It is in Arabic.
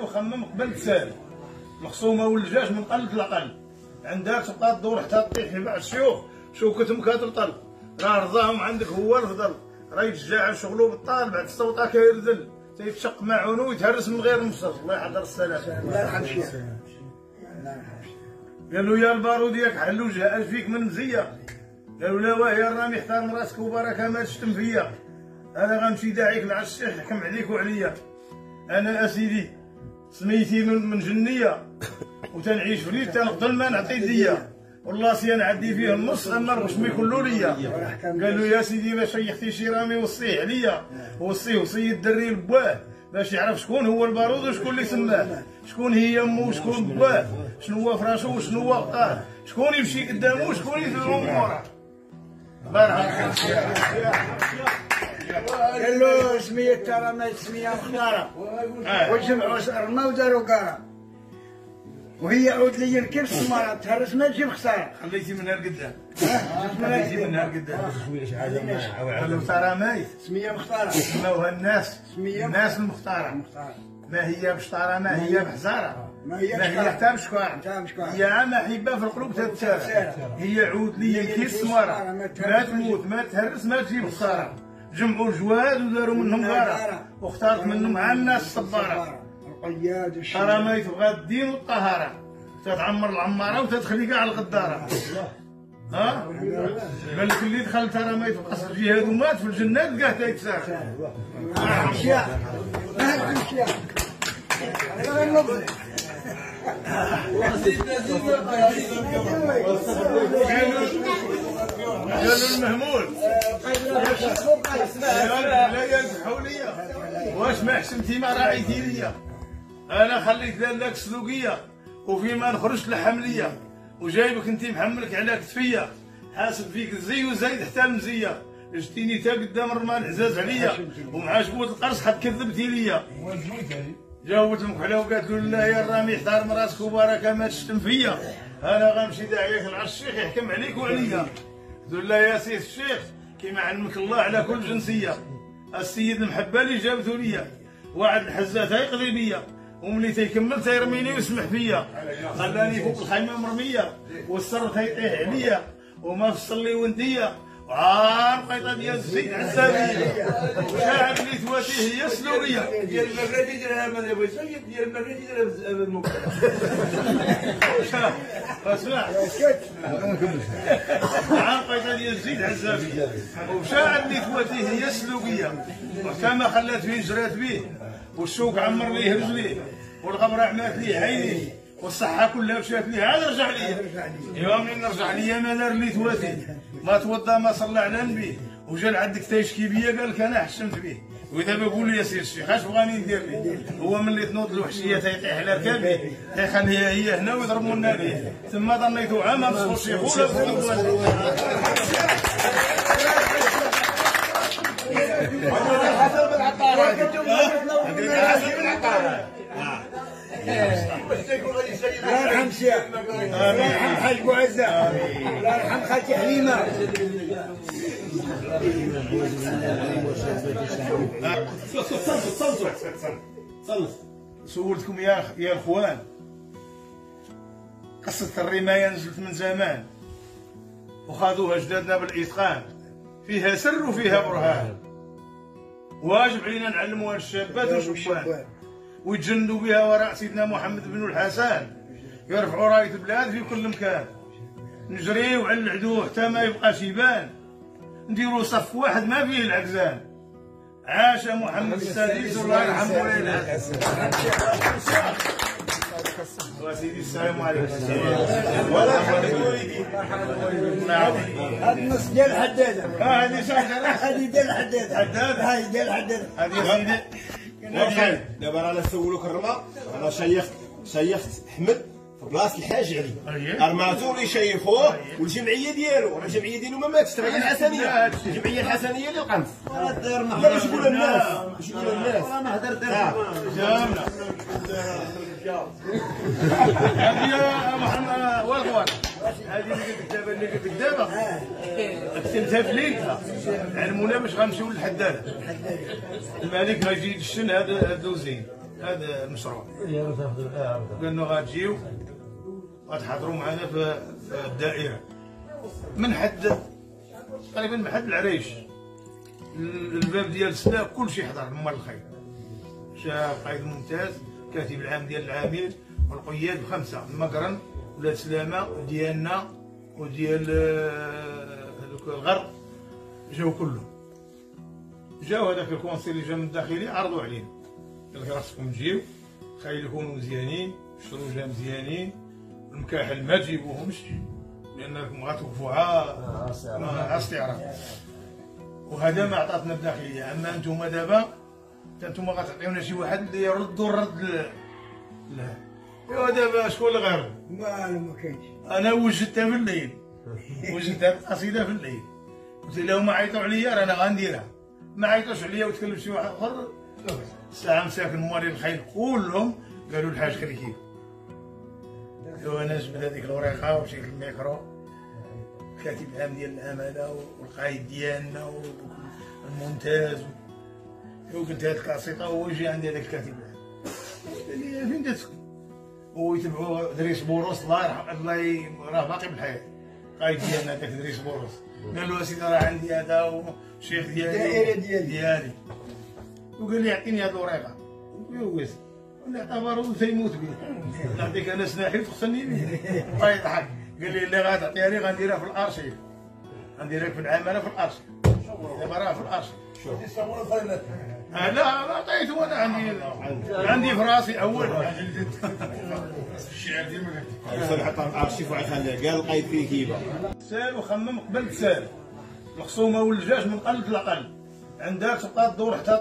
ديالو خمم قبل تسالي الخصومه والجاش من قل لقل عندك تبقى تدور حتى تطيح في بعض الشيوخ شوكتهم كترطل راه رضاهم عندك هو الفضل راه يتشجع على شغلو بالطال بعد الصوطه كيرذل تيتشق معونو ويتهرس من غير المصر الله يحضر السلام الله يرحم الشيخ قالوا يا البارود ياك حلو جهل فيك من مزيه قالوا لا واه يا الرامي احترم راسك وبركه ما تشتم فيا انا غنمشي داعيك لعند الشيخ يحكم عليك وعليا انا اسيدي سميتي من جنيه وتنعيش في ليل تنقتل ما نعطي ديه والله سي نعدي فيه النص اما الغشمي كله ليا قالوا يا سيدي ما شيختي شي رامي وصيه عليا وصيه وصي الدري لبواه باش يعرف شكون هو البارود وشكون اللي سماه شكون هي امه وشكون بواه شنو هو فراشو وشنو هو غطاه شكون يمشي قدامه وشكون يدير وراه الله يرحم قال له سميه ترى ما سميه مختاره وجمعوا رمى وداروا قاره وهي عود لي الكرش المرأة تهرس ما تجيب خساره خليتي منها لقدام خليتي منها لقدام قالوا ترى مايت سميه مختاره سموها الناس المختاره ما هي بشطاره ما هي بحزاره ما هي حتى بشكاره هي عامة حبه في القلوب تتسارع هي عود لي الكيس مرة ما تموت ما تهرس ما تجيب خساره جمعوا الجواد وداروا منهم غاره واختارت منهم مع الناس الصباره القياد والشيخ ترى ما تبغى الدين والطهاره تتعمر العماره وتدخلي كاع الغداره ها قال لك اللي دخل ترى ما يتبقى في الجهاد ومات في الجنات كاع تيتساخر قالوا المهمول لا يذبحوا ليا واش ما حشمتي ما راعيتي ليا انا خليت لك سلوكيه وفيما نخرج لحم ليا وجايبك انت محملك على كتفيا حاسب فيك الزي وزايد حتى المزيه جتيني تا قدام الرمال عزاز عليا ومع جبوت القرص حد كذبتي ليا جاوبت المكحله وقالت له لا يا الرامي احترم راسك وبركه ما تشتم فيا انا غنمشي داعيك لعند الشيخ يحكم عليك وعليا قلت له يا سيد الشيخ كيما علمك الله على كل جنسيه السيد المحبه اللي جابته ليا واحد الحزات يقضي بيا وملي تيكمل تيرميني ويسمح فيا خلاني فوق الخيمه مرميه والسر تيطيح عليا وما فصل لي ونديه وعار قيطه ديال الزيت عزابيه وشاعر اللي تواتيه هي سلوريه ديال المغربي ديالها ما بغيتش ديال المغربي ديالها المكتب اسمع عار قيطه ديال الزيت عزابيه وشاعر اللي تواتيه هي سلوكيه وحتى ما خلات فيه جرات به والشوك عمر ليه رجليه والغبره عمات ليه عينيه والصحه كلها مشات ليه عاد رجع ليا ايوا منين نرجع ليا ما دار لي تواتي ما توضى ما صلى على النبي وجا لعندك تيشكي بيا قال لك انا حشمت به ودابا قول لي يا سيدي الشيخ اش بغاني ندير ليه هو ملي تنوض الوحشيه تيطيح على ركابي تيخليها هي هنا ويضربوا لنا به ثم ظنيت عام مصور شيخ الله يرحم الشيخ الله يرحم حاج بوعزة الله يرحم خالتي حليمة سولتكم يا اخوان قصة الرماية نزلت من زمان وخذوها اجدادنا بالاتقان فيها سر وفيها برهان واجب علينا نعلموها للشابات والشبان ويتجندوا بها وراء سيدنا محمد بن الحسن يرفعوا راية البلاد في كل مكان نجريو على العدو حتى ما يبقاش يبان نديروا صف واحد ما فيه العكزان عاش محمد السادس الله يرحمه ويلعن وسيدي السلام عليكم هذا النص ديال الحداده هذه شجره هذه ديال الحداده هذه ديال الحداده هذه سيدي دابا رانا نسولوك الرمى انا شيخت احمد في بلاصه الحاج علي ارماتو اللي شيخوه والجمعيه ديالو الجمعيه ديالو ما ماتش الجمعيه الحسنيه الجمعيه الحسنيه اللي القنف لا باش يقولوا الناس باش يقولوا الناس انا هدرت جامنا هذه يا محمد والغوان هذه اللي قلت دابا اللي قلت دابا كتبتها في ليلتها علمونا باش غنمشيو للحداد الملك ما يجي يدشن هذا الدوزين هذا المشروع. قال له غتجيو غتحضروا معنا في الدائره من حد تقريبا من حد العريش، الباب ديال السلاح كلشي حضر مال الخير. جا قائد ممتاز، كاتب العام ديال العامل والقياد بخمسه، المقرن ولاد سلامه ديالنا وديال هذوك الغرب جاو كلهم. جاو هذاك الكونسيل اللي جا من الداخلي عرضوا علينا، قال لك خاصكم تجيو، خلي يكونوا مزيانين، الشروجه مزيانين، المكاحل ما تجيبوهمش لانكم غتوقفوا على استعراض. وهذا ما عطاتنا الداخليه. اما انتم دابا انتم غتعطيونا شي واحد اللي يردوا الرد لا. ايوا دابا شكون اللي غيرد؟ ما كاينش. انا وجدتها في الليل، وجدت هذه القصيده في الليل، قلت لهم عيطوا عليا رانا غنديرها. ما عيطوش عليا وتكلم شي واحد اخر، الساعه مساكن موالين الخيل كلهم قالوا الحاج خليكي. ايوا انا جبت هذيك الورقه ومشيت للميكرو، الكاتب العام ديال الامانه والقايد ديالنا والممتاز، وقلت هذه القصيده هو يجي عندي هذاك الكاتب العام. قال لي فين تسكن؟ هو يتبعوا دريس بوروس الله راه باقي بالحياه، قايد ديالنا هذاك دريس بوروس. قال له اسيدي راه عندي هذا الشيخ ديالي وقال لي اعطيني هذه الورقه. قلت له اعتبروا تيموت به، نعطيك انا سلاحي وتخسرني به. الله يضحك، قال لي اللي غتعطيها لي غنديرها في الارشيف، غنديرها في العماله في الارشيف، دابا راه في الارشيف. لا عطيته انا عندي في راسي اول. الشعر ديما قال حطها في الارشيف وعيخليها، قال القايد فيه كيبه. سال وخمم قبل تسال، الخصومه والجاش من قل لقل، عندك تبقى تدور حتى